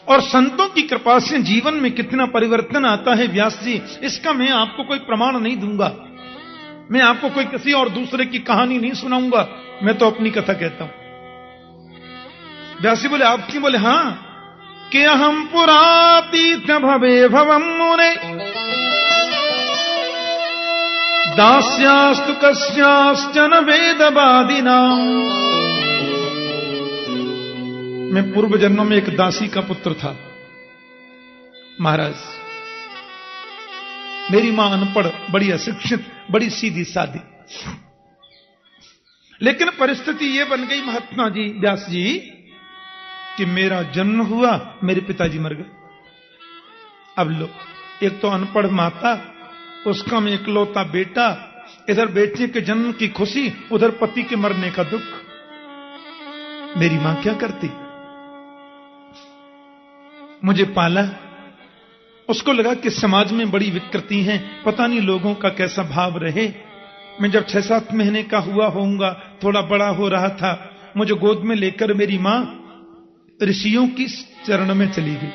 और संतों की कृपा से जीवन में कितना परिवर्तन आता है व्यास जी, इसका मैं आपको कोई प्रमाण नहीं दूंगा। मैं आपको कोई किसी और दूसरे की कहानी नहीं सुनाऊंगा, मैं तो अपनी कथा कहता हूं। व्यास जी बोले आपकी? बोले हां, कि हम पुरातीत भवे भवम मुने दास्यास्तु कस्याश्चन वेदवादिनाम। मैं पूर्व जन्म में एक दासी का पुत्र था महाराज। मेरी मां अनपढ़, बड़ी अशिक्षित, बड़ी सीधी सादी, लेकिन परिस्थिति यह बन गई महात्मा जी, व्यास जी, कि मेरा जन्म हुआ, मेरे पिताजी मर गए। अब लो, एक तो अनपढ़ माता, उसका में इकलौता बेटा, इधर बेटे के जन्म की खुशी, उधर पति के मरने का दुख। मेरी मां क्या करती? मुझे पाला। उसको लगा कि समाज में बड़ी विकृति है, पता नहीं लोगों का कैसा भाव रहे। मैं जब 6-7 महीने का हुआ होऊंगा, थोड़ा बड़ा हो रहा था, मुझे गोद में लेकर मेरी मां ऋषियों की चरण में चली गई।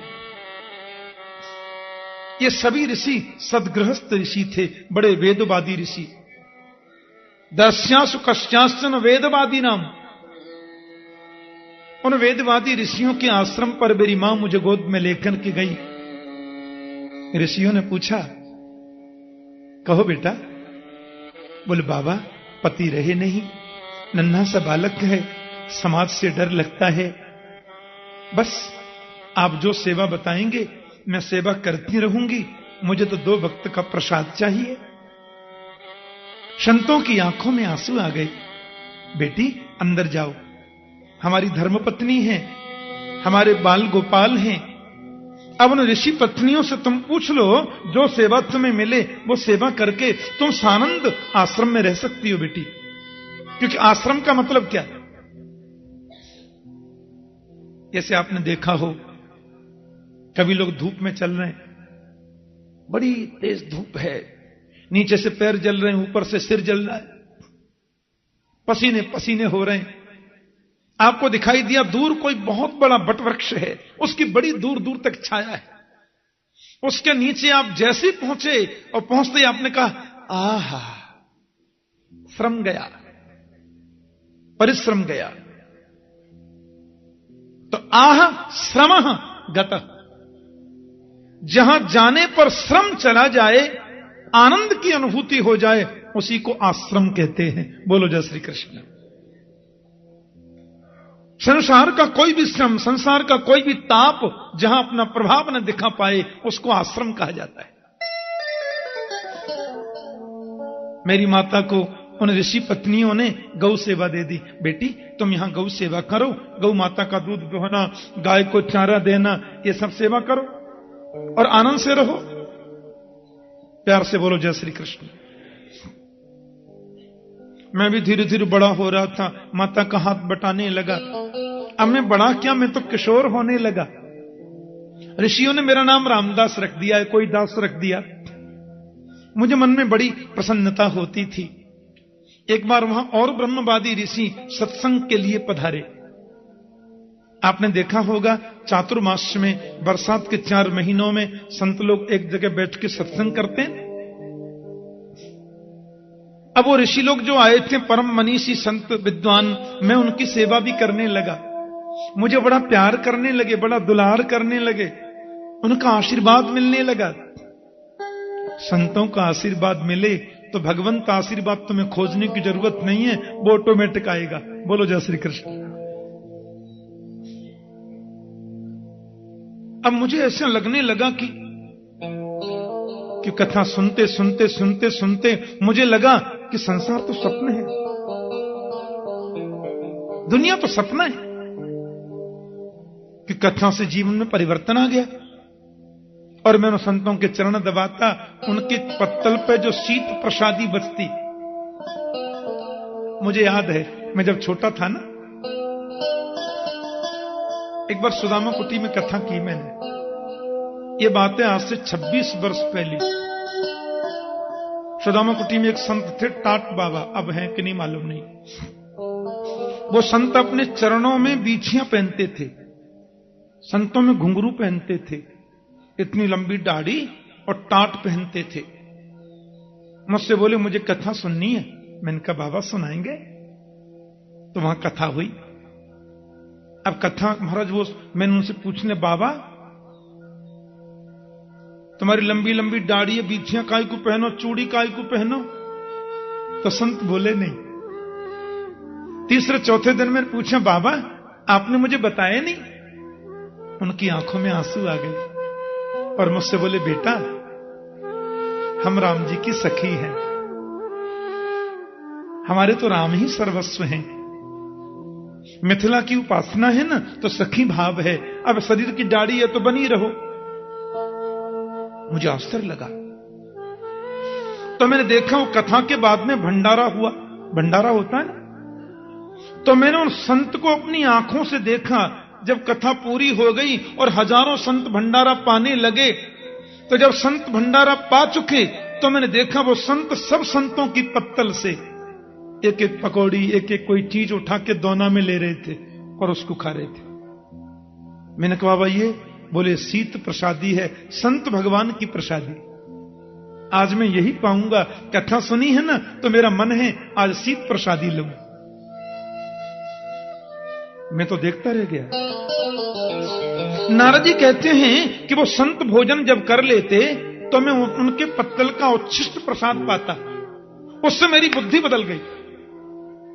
ये सभी ऋषि सदगृहस्थ ऋषि थे, बड़े वेदवादी ऋषि। दस्यासु कश्याश्चन वेदवादी नाम। उन वेदवादी ऋषियों के आश्रम पर मेरी मां मुझे गोद में लेकर के गई। ऋषियों ने पूछा, कहो बेटा। बोले बाबा, पति रहे नहीं, नन्हा सा बालक है, समाज से डर लगता है, बस आप जो सेवा बताएंगे मैं सेवा करती रहूंगी, मुझे तो 2 वक्त का प्रसाद चाहिए। संतों की आंखों में आंसू आ गए। बेटी अंदर जाओ, हमारी धर्मपत्नी है, हमारे बाल गोपाल हैं। अब उन ऋषि पत्नियों से तुम पूछ लो, जो सेवा तुम्हें मिले वो सेवा करके तुम सानंद आश्रम में रह सकती हो बेटी। क्योंकि आश्रम का मतलब क्या है? जैसे आपने देखा हो, कभी लोग धूप में चल रहे हैं, बड़ी तेज धूप है, नीचे से पैर जल रहे हैं, ऊपर से सिर जल रहा है, पसीने पसीने हो रहे हैं। आपको दिखाई दिया दूर कोई बहुत बड़ा वटवृक्ष है, उसकी बड़ी दूर दूर तक छाया है, उसके नीचे आप जैसे पहुंचे और पहुंचते ही आपने कहा, आहा, श्रम गया, परिश्रम गया। तो आह श्रमः गतः, जहां जाने पर श्रम चला जाए, आनंद की अनुभूति हो जाए, उसी को आश्रम कहते हैं। बोलो जय श्री कृष्ण। संसार का कोई भी श्रम, संसार का कोई भी ताप जहां अपना प्रभाव न दिखा पाए, उसको आश्रम कहा जाता है। मेरी माता को उन ऋषि पत्नियों ने गौ सेवा दे दी। बेटी तुम यहां गौ सेवा करो, गौ माता का दूध दुहना, गाय को चारा देना, ये सब सेवा करो और आनंद से रहो। प्यार से बोलो जय श्री कृष्ण। मैं भी धीरे धीरे बड़ा हो रहा था, माता का हाथ बटाने लगा। अब मैं बड़ा क्या, मैं तो किशोर होने लगा। ऋषियों ने मेरा नाम रामदास रख दिया है, कोई दास रख दिया। मुझे मन में बड़ी प्रसन्नता होती थी। एक बार वहां और ब्रह्मवादी ऋषि सत्संग के लिए पधारे। आपने देखा होगा चातुर्मास में, बरसात के 4 महीनों में संत लोग एक जगह बैठ के सत्संग करते हैं। अब वो ऋषि लोग जो आए थे, परम मनीषी संत विद्वान, मैं उनकी सेवा भी करने लगा। मुझे बड़ा प्यार करने लगे, बड़ा दुलार करने लगे, उनका आशीर्वाद मिलने लगा। संतों का आशीर्वाद मिले तो भगवंत आशीर्वाद तुम्हें खोजने की जरूरत नहीं है, वो ऑटोमेटिक आएगा। बोलो जय श्री कृष्ण। अब मुझे ऐसा लगने लगा कि कथा सुनते सुनते सुनते सुनते मुझे लगा कि संसार तो सपना है, दुनिया तो सपना है। कि कथा से जीवन में परिवर्तन आ गया और मैं उन संतों के चरण दबाता, उनके पत्तल पे जो शीत प्रसादी बचती। मुझे याद है मैं जब छोटा था ना, एक बार सुदामा कुटी में कथा की मैंने। ये बातें आज से 26 वर्ष पहले। सुदामा कुटी में एक संत थे, टाट बाबा, अब हैं कि नहीं मालूम नहीं। वो संत अपने चरणों में बीछियां पहनते थे संतों में घुंघरू पहनते थे, इतनी लंबी दाढ़ी और टाट पहनते थे। मुझसे बोले मुझे कथा सुननी है। मैंने कहा बाबा सुनाएंगे। तो वहां कथा हुई। अब कथा महाराज वो मैंने उनसे पूछने, बाबा तुम्हारी लंबी लंबी दाढ़ी है, बीछियां काय को पहनो, चूड़ी काय को पहनो? तो संत बोले नहीं। तीसरे चौथे दिन मैंने पूछा, बाबा आपने मुझे बताया नहीं? उनकी आंखों में आंसू आ गए और मुझसे बोले, बेटा हम राम जी की सखी हैं, हमारे तो राम ही सर्वस्व हैं। मिथिला की उपासना है ना, तो सखी भाव है। अब शरीर की दाढ़ी है तो बनी रहो। मुझे आश्चर्य लगा। तो मैंने देखा वो कथा के बाद में भंडारा हुआ। भंडारा होता है ना, तो मैंने उन संत को अपनी आंखों से देखा। जब कथा पूरी हो गई और हजारों संत भंडारा पाने लगे, तो जब संत भंडारा पा चुके तो मैंने देखा वो संत सब संतों की पत्तल से एक एक पकौड़ी, एक एक कोई चीज उठा के दोना में ले रहे थे और उसको खा रहे थे। मैंने कहा बाबा ये? बोले शीत प्रसादी है, संत भगवान की प्रसादी। आज मैं यही पाऊंगा। कथा सुनी है ना, तो मेरा मन है आज शीत प्रसादी लूं। मैं तो देखता रह गया। नारद जी कहते हैं कि वो संत भोजन जब कर लेते तो मैं उनके पत्तल का उच्छिष्ट प्रसाद पाता, उससे मेरी बुद्धि बदल गई,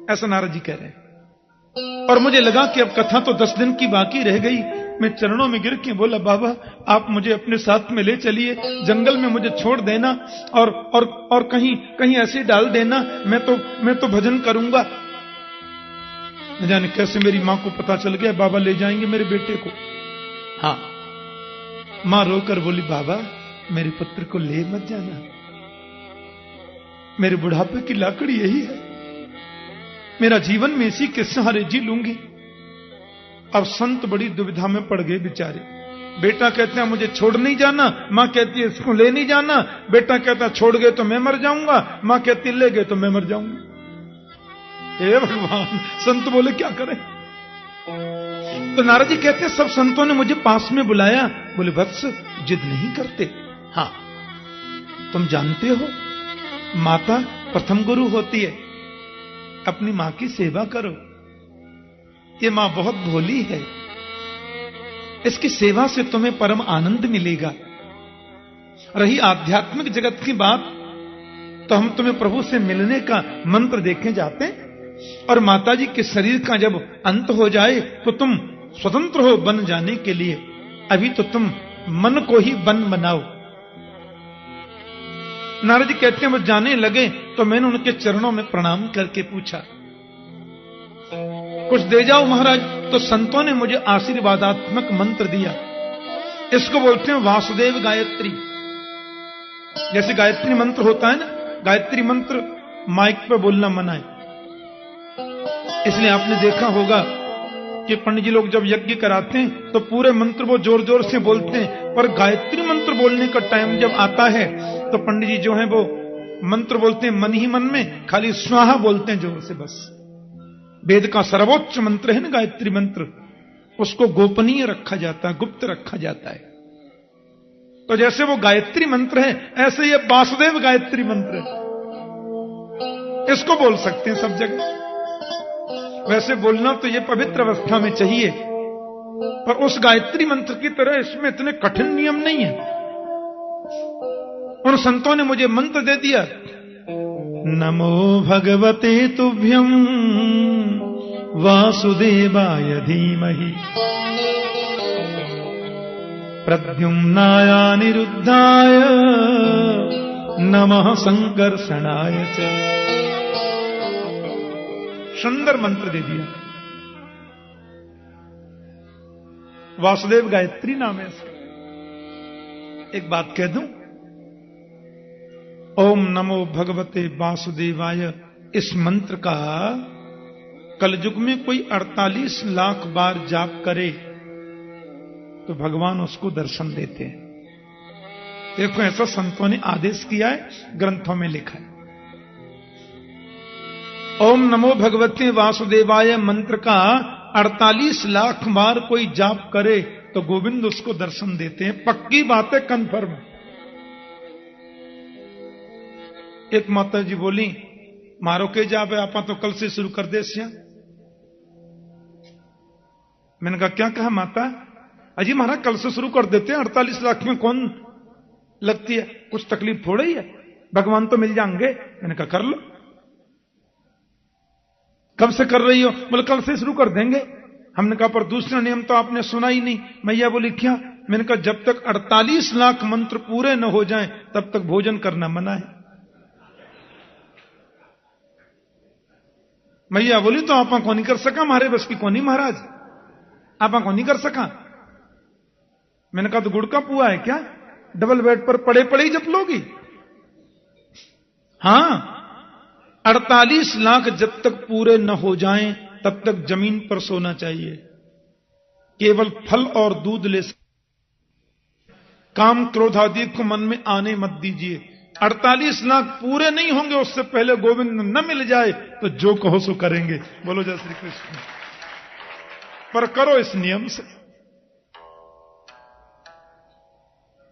ऐसा नारद जी कह रहे हैं। और मुझे लगा कि अब कथा तो 10 दिन की बाकी रह गई। मैं चरणों में गिर के बोला, बाबा आप मुझे अपने साथ में ले चलिए, जंगल में मुझे छोड़ देना और कहीं ऐसे डाल देना, मैं तो भजन करूंगा। न जाने कैसे मेरी मां को पता चल गया, बाबा ले जाएंगे मेरे बेटे को। हाँ, मां रोकर बोली, बाबा मेरे पुत्र को ले मत जाना, मेरे बुढ़ापे की लाकड़ी यही है, मेरा जीवन में इसी के सहारे जी लूंगी। अब संत बड़ी दुविधा में पड़ गए बेचारे। बेटा कहते हैं मुझे छोड़ नहीं जाना, मां कहती है इसको ले नहीं जाना। बेटा कहता है छोड़ गए तो मैं मर जाऊंगा, मां कहती ले गए तो मैं मर जाऊंगा। हे भगवान, संत बोले क्या करें? तो नारद जी कहते हैं सब संतों ने मुझे पास में बुलाया। बोले वत्स जिद नहीं करते। हाँ तुम जानते हो माता प्रथम गुरु होती है, अपनी मां की सेवा करो। ये मां बहुत भोली है, इसकी सेवा से तुम्हें परम आनंद मिलेगा। रही आध्यात्मिक जगत की बात, तो हम तुम्हें प्रभु से मिलने का मंत्र देखे जाते हैं, और माताजी के शरीर का जब अंत हो जाए तो तुम स्वतंत्र हो बन जाने के लिए। अभी तो तुम मन को ही बन बनाओ। नारद जी कहते हैं वो जाने लगे तो मैंने उनके चरणों में प्रणाम करके पूछा, कुछ दे जाओ महाराज। तो संतों ने मुझे आशीर्वादात्मक मंत्र दिया। इसको बोलते हैं वासुदेव गायत्री। जैसे गायत्री मंत्र होता है ना, गायत्री मंत्र माइक पे बोलना मना है, इसलिए आपने देखा होगा कि पंडित जी लोग जब यज्ञ कराते हैं तो पूरे मंत्र वो जोर जोर से बोलते हैं, पर गायत्री मंत्र बोलने का टाइम जब आता है तो पंडित जी जो है वो मंत्र बोलते हैं मन ही मन में, खाली स्वाहा बोलते हैं जोर से बस। वेद का सर्वोच्च मंत्र है ना गायत्री मंत्र, उसको गोपनीय रखा जाता है, गुप्त रखा जाता है। तो जैसे वो गायत्री मंत्र है, ऐसे ये वासुदेव गायत्री मंत्र है, इसको बोल सकते हैं सब जगह। वैसे बोलना तो ये पवित्र अवस्था में चाहिए, पर उस गायत्री मंत्र की तरह इसमें इतने कठिन नियम नहीं है। उन संतों ने मुझे मंत्र दे दिया, नमो भगवते तुभ्यं वासुदेवाय धीमहि प्रद्युम्नाय अनिरुद्धाय नमः संकर्षणाय च। सुंदर मंत्र दे दिया। वासुदेव गायत्री नाम है इसका। एक बात कह दूं, ओम नमो भगवते वासुदेवाय, इस मंत्र का कलयुग में कोई 48 लाख बार जाप करे तो भगवान उसको दर्शन देते हैं। देखो ऐसा संतों ने आदेश किया है, ग्रंथों में लिखा है। ओम नमो भगवते वासुदेवाय मंत्र का 48 लाख बार कोई जाप करे तो गोविंद उसको दर्शन देते हैं। पक्की बात है, कन्फर्म। एक माता जी बोली, मारो के जावे आपा तो कल से शुरू कर दे सिया। मैंने कहा क्या कहा माता? अजी महाराज कल से शुरू कर देते हैं, 48 लाख में कौन लगती है, कुछ तकलीफ थोड़ा ही है, भगवान तो मिल जाएंगे। मैंने कहा कर लो। कब से कर रही हो? बोले कल से शुरू कर देंगे। हमने कहा पर दूसरा नियम तो आपने सुना ही नहीं। मैया बोली क्या? मैंने कहा जब तक 48 लाख मंत्र पूरे न हो जाएं तब तक भोजन करना मना है। मैया बोली तो आपा को नहीं कर सका, हमारे बस की को नहीं महाराज, आपा को नहीं कर सका। मैंने कहा तो गुड़ का पुआ है क्या, डबल बेड पर पड़े पड़े ही जप लोगी? हां, 48 लाख जब तक पूरे न हो जाएं तब तक जमीन पर सोना चाहिए, केवल फल और दूध ले। काम क्रोध आदि को मन में आने मत दीजिए। 48 लाख पूरे नहीं होंगे उससे पहले गोविंद न मिल जाए तो जो कहो सो करेंगे। बोलो जय श्री कृष्ण। पर करो इस नियम से।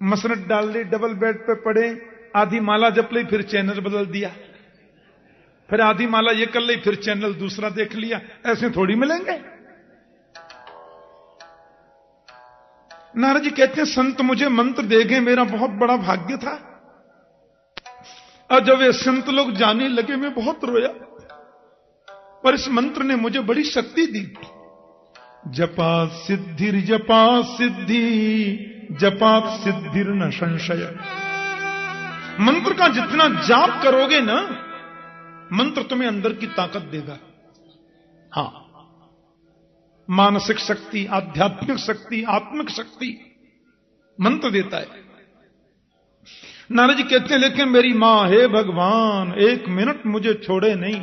मसरत डाल दी, डबल बेड पे पड़े, आधी माला जप ली, फिर चैनल बदल दिया, फिर आधी माला ये कर ली, फिर चैनल दूसरा देख लिया। ऐसे थोड़ी मिलेंगे। नारद जी कहते हैं संत मुझे मंत्र दे गए, मेरा बहुत बड़ा भाग्य था। और जब ये संत लोग जाने लगे मैं बहुत रोया, पर इस मंत्र ने मुझे बड़ी शक्ति दी। जपा सिद्धिर जपा सिद्धि, जपात सिद्धिर न संशय। मंत्र का जितना जाप करोगे ना, मंत्र तुम्हें अंदर की ताकत देगा। हां, मानसिक शक्ति, आध्यात्मिक शक्ति, आत्मिक शक्ति मंत्र देता है। नारद जी कहते हैं लेकिन मेरी मां, हे भगवान एक मिनट मुझे छोड़े नहीं।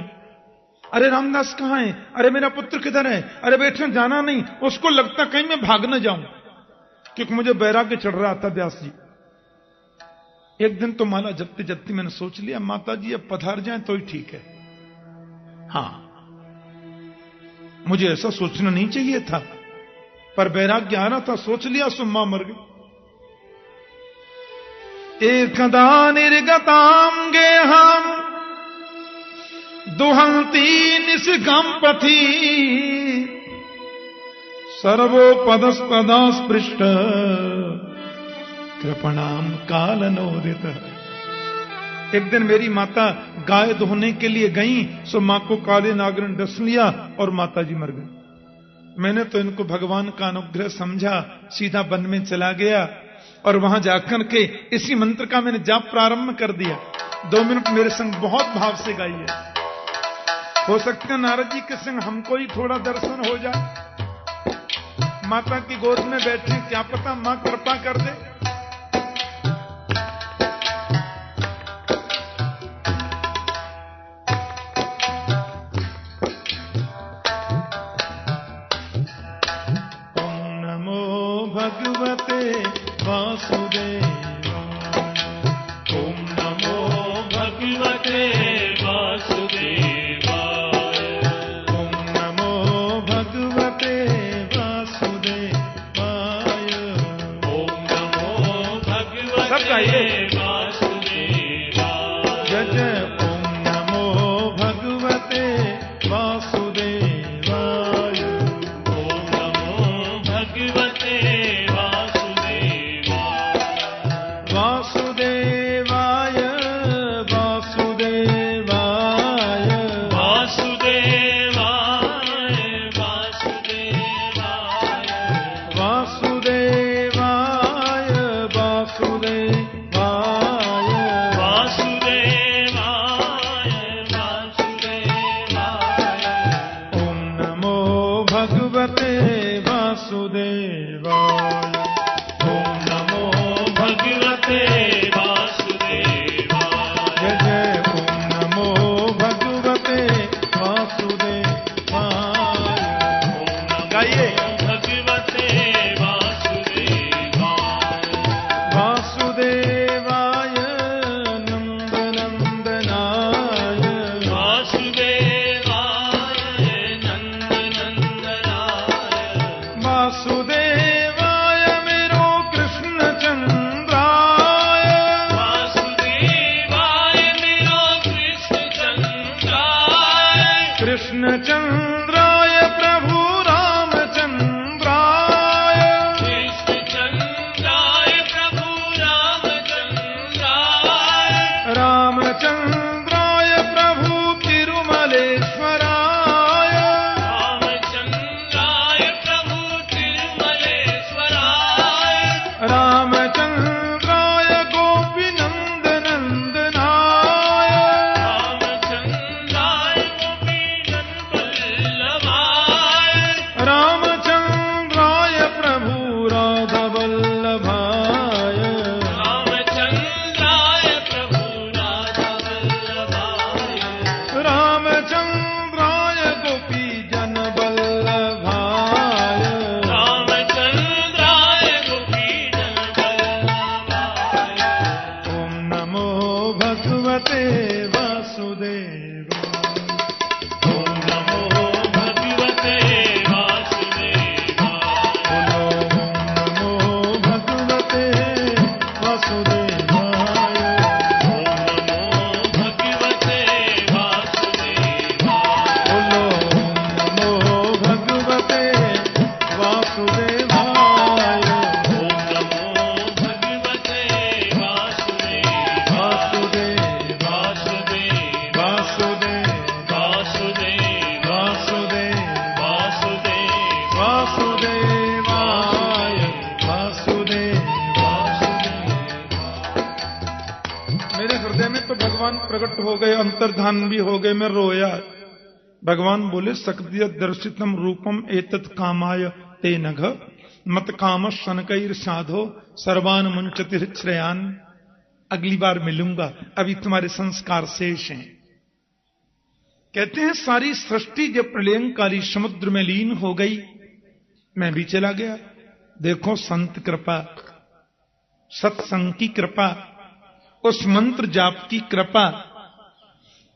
अरे रामदास कहां है? अरे मेरा पुत्र किधर है? अरे बेटे जाना नहीं। उसको लगता कहीं मैं भाग न जाऊं, क्योंकि मुझे वैराग्य चढ़ रहा था। व्यास जी एक दिन तो माला जपते जपते मैंने सोच लिया माता जी अब पधार जाएं तो ही ठीक है। हां, मुझे ऐसा सोचना नहीं चाहिए था, पर वैराग्य आ रहा था। सोच लिया सो मां मर गई। एकदा निर्गताम गेहम दुहंती निष्गम पथि, सर्वोपदस्पदास्पृष्ट कृपणाम कालनोदित। एक दिन मेरी माता गाय धोने के लिए गई, सो मां को काले नागर ने डस लिया और माता जी मर गई। मैंने तो इनको भगवान का अनुग्रह समझा, सीधा वन में चला गया और वहां जाकर के इसी मंत्र का मैंने जाप प्रारंभ कर दिया। 2 मिनट मेरे संग बहुत भाव से गाइए। हो सकता है नारद जी के संग हमको ही थोड़ा दर्शन हो जाए। माता की गोद में बैठे, क्या पता मां कृपा कर दे। भगवते वासुदेवाय, ओम नमो भगवते वासुदेवाय, ओम नमो भगवते वासुदेवाय, ओम नमो भगवते वासुदेवाय, जय जय ओम नमो भगवते वासुदेवाय, ओम नमो भगवते वासुदेवाय, वासुदेवाय, वासुदेवाय, वासुदेवाय, वासुदेवाय, वासुदेवाय, वासुदेवाय, वासुदेवाय, ओम नमो भगवते वासुदेवाय, ओम नमो भगवते वासुदेवाय, जय जय ओम नमो भगवते वासुदेवाय, गाइए भगवते वासुदेवाय, वासुदेवाय नंदनंदनाय, वासुदेवाय नंदनंदनाय, वासुदेवाय प्रकट हो गए, अंतर्धान भी हो गए, मैं रोया। भगवान बोले सक्दिय दर्शितम रूपम एतत् कामाय ते नघ मत काम शनकैर साधो सर्वान मुंचति श्रेयान। अगली बार मिलूंगा, अभी तुम्हारे संस्कार शेष हैं। कहते हैं सारी सृष्टि जब प्रलयंकारी समुद्र में लीन हो गई, मैं भी चला गया। देखो संत कृपा, सत्संग की कृपा, उस मंत्र जाप की कृपा।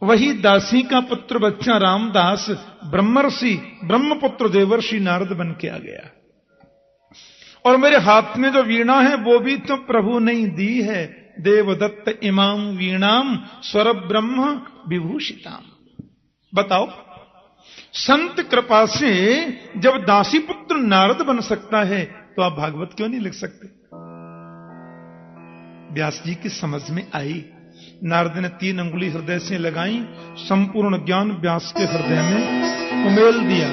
वही दासी का पुत्र बच्चा रामदास ब्रह्मर्षि ब्रह्मपुत्र देवर्षि नारद बन के आ गया। और मेरे हाथ में जो वीणा है वो भी तो प्रभु ने दी है। देवदत्त इमाम वीणाम स्वर ब्रह्म विभूषिताम। बताओ, संत कृपा से जब दासी पुत्र नारद बन सकता है तो आप भागवत क्यों नहीं लिख सकते? व्यास जी की समझ में आई। नारद ने 3 अंगुली हृदय से लगाई, संपूर्ण ज्ञान व्यास के हृदय में उमेल दिया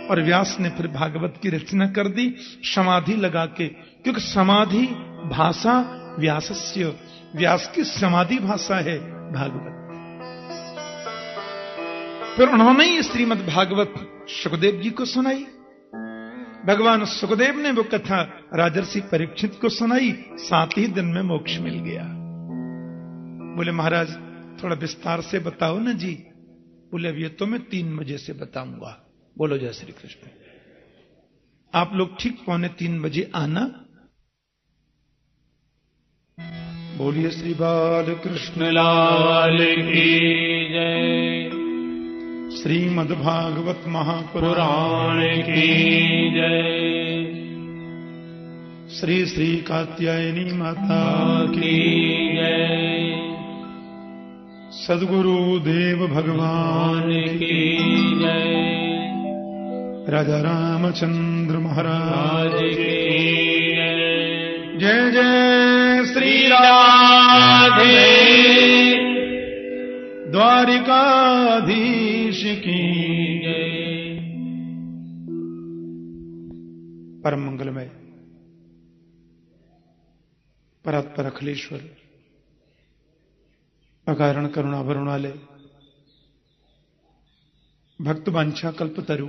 और व्यास ने फिर भागवत की रचना कर दी समाधि लगा के। क्योंकि समाधि भाषा व्यासस्य, व्यास की समाधि भाषा है भागवत। फिर उन्होंने ही श्रीमद् भागवत सुखदेव जी को सुनाई। भगवान सुखदेव ने वो कथा राजर्षि परीक्षित को सुनाई, 7 ही दिन में मोक्ष मिल गया। बोले महाराज थोड़ा विस्तार से बताओ ना जी। बोले अब ये तो मैं 3 बजे से बताऊंगा। बोलो जय श्री कृष्ण। आप लोग ठीक 2:45 बजे आना। बोलिए श्री बाल कृष्ण लाल की जय। श्रीमद् भागवत महापुराण की जय। श्री श्री कात्यायनी माता की जय। सद्गुरु देव भगवान की जय। राजा रामचंद्र महाराज की जय। जय श्री राधे द्वारिकाधीश की जय। परम मंगलमय परात्पर अखिलेश्वर अकारण करुणा वरुणालय भक्त वांछा कल्पतरु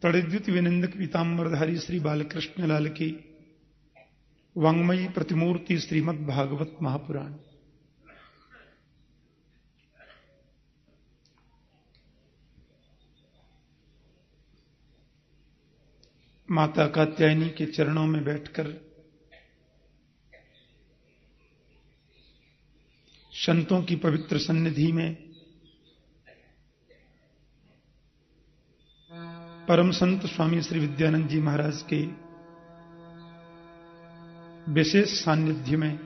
तड़िद्युत विनिंदक पीताम्बरधारी श्री बालकृष्ण लाल की वांग्मयी प्रतिमूर्ति श्रीमद् भागवत महापुराण। माता कात्यायनी के चरणों में बैठकर संतों की पवित्र सन्निधि में परम संत स्वामी श्री विद्यानंद जी महाराज के विशेष सानिध्य में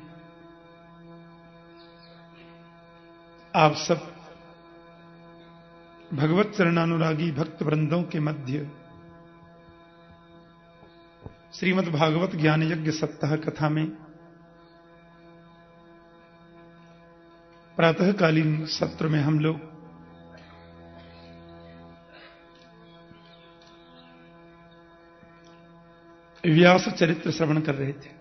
आप सब भगवत चरणानुरागी भक्त वृंदों के मध्य श्रीमद् भागवत ज्ञान यज्ञ सप्ताह कथा में प्रातःकालीन सत्र में हम लोग व्यास चरित्र श्रवण कर रहे थे।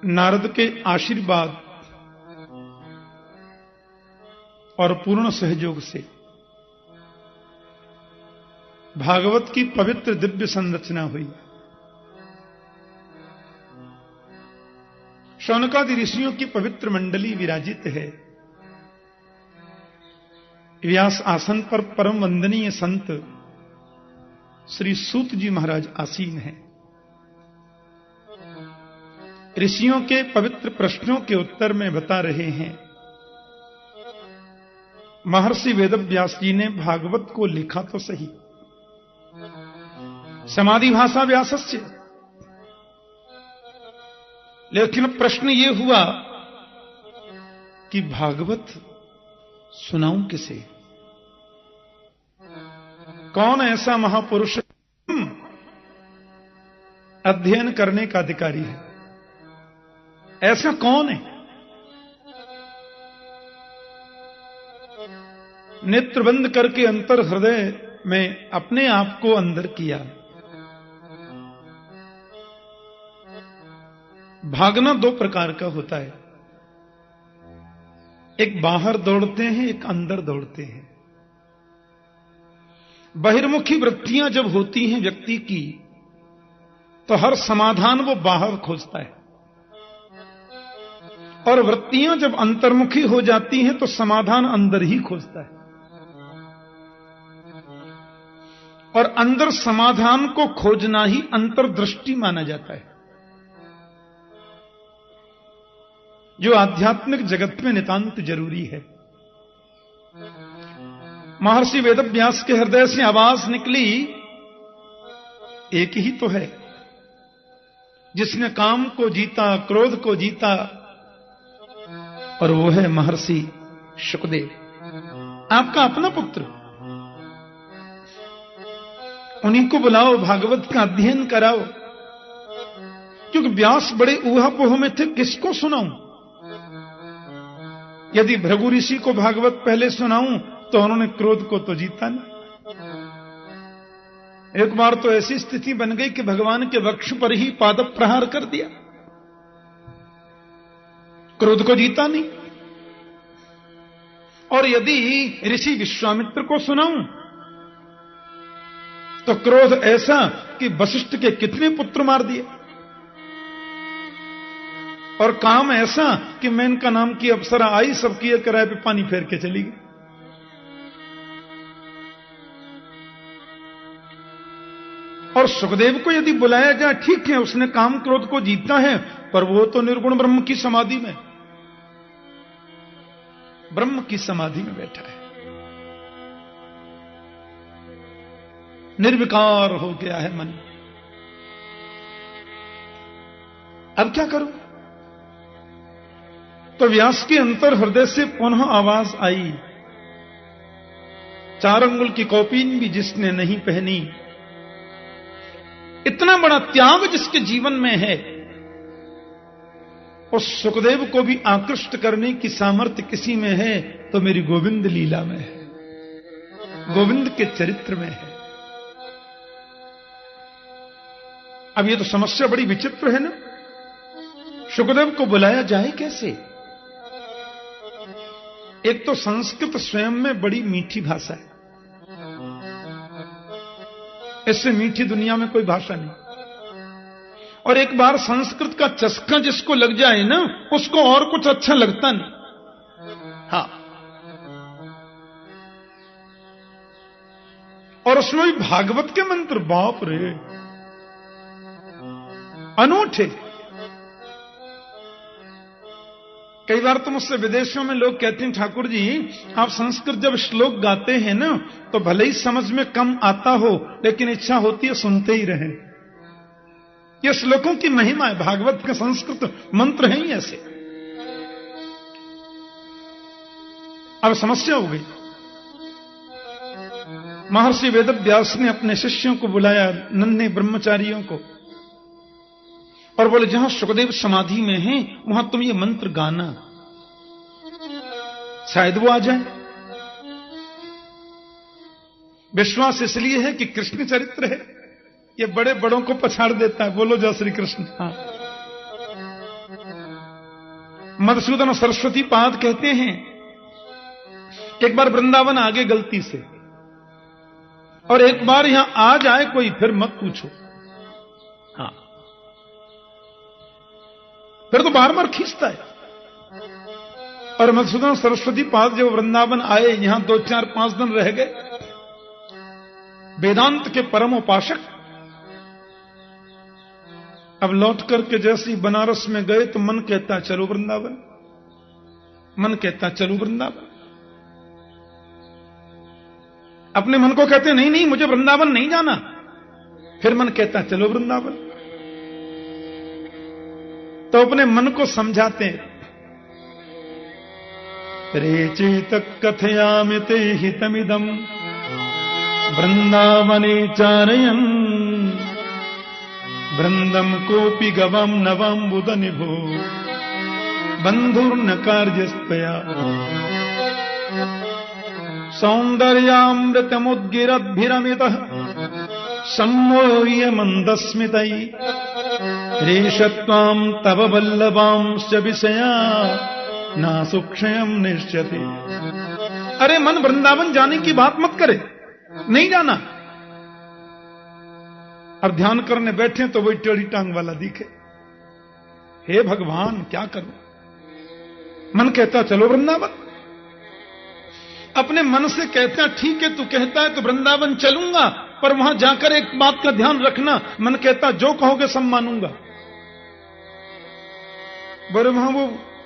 नारद के आशीर्वाद और पूर्ण सहयोग से भागवत की पवित्र दिव्य संरचना हुई। शौनकादि ऋषियों की पवित्र मंडली विराजित है। व्यास आसन पर परम वंदनीय संत श्री सूत जी महाराज आसीन हैं। ऋषियों के पवित्र प्रश्नों के उत्तर में बता रहे हैं। महर्षि वेदव्यास जी ने भागवत को लिखा तो सही, समाधि भाषा व्यासस्य, लेकिन प्रश्न यह हुआ कि भागवत सुनाऊं किसे? कौन ऐसा महापुरुष अध्ययन करने का अधिकारी है? ऐसा कौन है? नेत्र बंद करके अंतर हृदय में अपने आप को अंदर किया भागना दो प्रकार का होता है, एक बाहर दौड़ते हैं, एक अंदर दौड़ते हैं। बहिर्मुखी वृत्तियां जब होती हैं व्यक्ति की, तो हर समाधान वो बाहर खोजता है, और वृत्तियां जब अंतर्मुखी हो जाती हैं तो समाधान अंदर ही खोजता है। और अंदर समाधान को खोजना ही अंतर्दृष्टि माना जाता है, जो आध्यात्मिक जगत में नितांत जरूरी है। महर्षि वेदव्यास के हृदय से आवाज निकली, एक ही तो है जिसने काम को जीता, क्रोध को जीता, और वो है महर्षि शुकदेव, आपका अपना पुत्र। उन्हीं को बुलाओ, भागवत का अध्ययन कराओ। क्योंकि व्यास बड़े ऊहापोह में थे, किसको सुनाऊं? यदि भृगु ऋषि को भागवत पहले सुनाऊं तो उन्होंने क्रोध को तो जीता नहीं। एक बार तो ऐसी स्थिति बन गई कि भगवान के वक्ष पर ही पाद प्रहार कर दिया, क्रोध को जीता नहीं। और यदि ऋषि विश्वामित्र को सुनाऊं तो क्रोध ऐसा कि वशिष्ठ के कितने पुत्र मार दिए, और काम ऐसा कि मेनका नाम की अप्सरा आई, सबकी एक किराए पे पानी फेर के चली गई। और सुखदेव को यदि बुलाया जाए, ठीक है उसने काम क्रोध को जीता है, पर वो तो निर्गुण ब्रह्म की समाधि में, ब्रह्म की समाधि में बैठा है, निर्विकार हो गया है मन। अब क्या करूं? तो व्यास के अंतर हृदय से पुनः आवाज आई, 4 अंगुल की कौपीन भी जिसने नहीं पहनी, इतना बड़ा त्याग जिसके जीवन में है, उस सुखदेव को भी आकृष्ट करने की सामर्थ्य किसी में है तो मेरी गोविंद लीला में है, गोविंद के चरित्र में है। अब ये तो समस्या बड़ी विचित्र है ना, सुखदेव को बुलाया जाए कैसे? एक तो संस्कृत स्वयं में बड़ी मीठी भाषा है, इससे मीठी दुनिया में कोई भाषा नहीं। और एक बार संस्कृत का चस्का जिसको लग जाए ना, उसको और कुछ अच्छा लगता नहीं। हां, और उसमें भी भागवत के मंत्र, बाप रे, अनूठे। कई बार तो मुझसे विदेशों में लोग कहते हैं, ठाकुर जी आप संस्कृत जब श्लोक गाते हैं ना, तो भले ही समझ में कम आता हो, लेकिन इच्छा होती है सुनते ही रहें। ये श्लोकों की महिमा है, भागवत के संस्कृत मंत्र हैं ही ऐसे। अब समस्या हो गई, महर्षि वेदव्यास ने अपने शिष्यों को बुलाया, नन्हे ब्रह्मचारियों को, और बोले जहां सुखदेव समाधि में हैं वहां तुम ये मंत्र गाना, शायद वो आ जाए। विश्वास इसलिए है कि कृष्ण चरित्र है, ये बड़े बड़ों को पछाड़ देता है। बोलो जय श्री कृष्ण। हाँ, मधुसूदन सरस्वती पाद कहते हैं, एक बार वृंदावन आगे गलती से, और एक बार यहां आ जाए कोई, फिर मत पूछो। हाँ, फिर तो बार बार खींचता है। और मधुसूदन सरस्वती पाद जब वृंदावन आए, यहां 2, 4, 5 दिन रह गए, वेदांत के परम उपासक। अब लौट करके जैसे ही बनारस में गए तो मन कहता चलो वृंदावन, मन कहता चलो वृंदावन। अपने मन को कहते नहीं नहीं मुझे वृंदावन नहीं जाना, फिर मन कहता चलो वृंदावन। तो अपने मन को समझाते हैं, रेचेत कथयामि ते हितमिदं वृंदावने चारयन् वृंदम कोपि गवं नवं बुधनिभो बंधुर्न कार्यस्त्वया सौंदर्यामृतमुद्गिरद्भिरमितः सम्मोह्य मंदस्मितैः रेशत्वाम तव वल्लभांश्च विषया ना सुक्षयम निश्चते। अरे मन वृंदावन जाने की बात मत करे, नहीं जाना। अब ध्यान करने बैठे तो वही टेढ़ी टांग वाला दिखे। हे भगवान क्या करूं? मन कहता चलो वृंदावन, अपने मन से कहता ठीक है, तू कहता है तो वृंदावन चलूंगा, पर वहां जाकर एक बात का ध्यान रखना। मन कहता जो कहोगे सब मानूंगा। पर वहां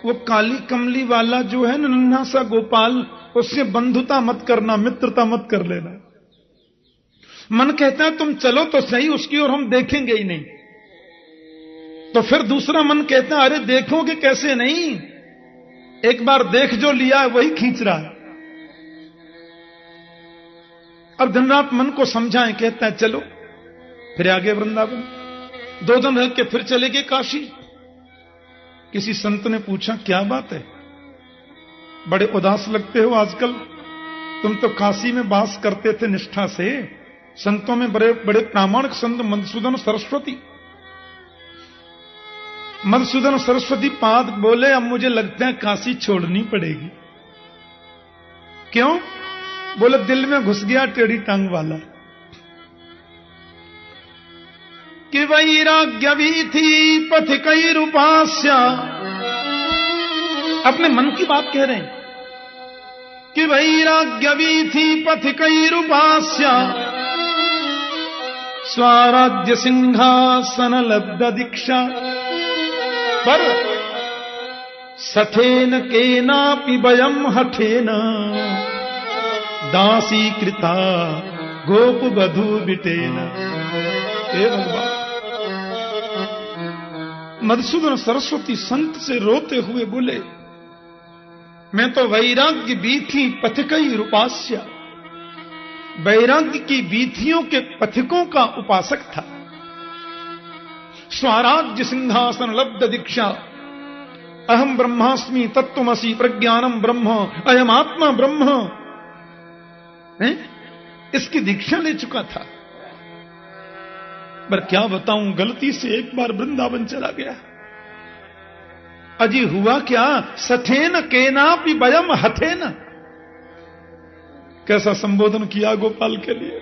वो काली कमली वाला जो है ना, नन्हा सा गोपाल, उससे बंधुता मत करना, मित्रता मत कर लेना। मन कहता है तुम चलो तो सही, उसकी ओर हम देखेंगे ही नहीं। तो फिर दूसरा मन कहता है अरे देखोगे कैसे नहीं, एक बार देख जो लिया है वही खींच रहा है। अब दिन रात मन को समझाएं, कहता है चलो। फिर आगे वृंदावन 2 दिन रह के फिर चले गए काशी। किसी संत ने पूछा क्या बात है, बड़े उदास लगते हो आजकल, तुम तो काशी में वास करते थे निष्ठा से। संतों में बड़े बड़े प्रामाणिक संत मधुसूदन सरस्वती, मधुसूदन सरस्वती पाद बोले अब मुझे लगता है काशी छोड़नी पड़ेगी। क्यों? बोले दिल में घुस गया टेढ़ी टांग वाला। कि वैराग्य भी थी पथिकैरुपास्या, अपने मन की बात कह रहे हैं कि वैराग्य भी थी पथिकैरुपास्या, स्वराज्य सिंहासन लब्ध दीक्षा, पर सठेन केनापि वयम हठेन दासी कृता गोप बधू बिटेन। हे भगवान, मधुसूदन सरस्वती संत से रोते हुए बोले मैं तो वैराग्य बीथी पथिकई रूपास्या, वैराग्य की बीथियों के पथिकों का उपासक था। स्वराज्य सिंहासन लब्ध दीक्षा, अहम ब्रह्मास्मि तत्त्वमसि प्रज्ञानम ब्रह्म अयम आत्मा ब्रह्म, इसकी दीक्षा ले चुका था। पर क्या बताऊं, गलती से एक बार वृंदावन चला गया। अजी हुआ क्या, सठेन केनापि वयम हथेन, कैसा संबोधन किया गोपाल के लिए।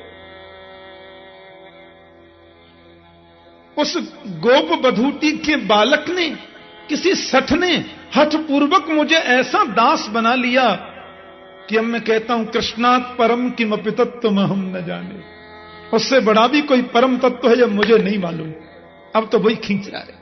उस गोप बधूटी के बालक ने, किसी सठ ने हठ पूर्वक मुझे ऐसा दास बना लिया कि अब मैं कहता हूं कृष्णात् परम किमपि तत्त्वम हम न जाने। उससे बड़ा भी कोई परम तत्व है जब मुझे नहीं मालूम। अब तो वही खींच रहा है।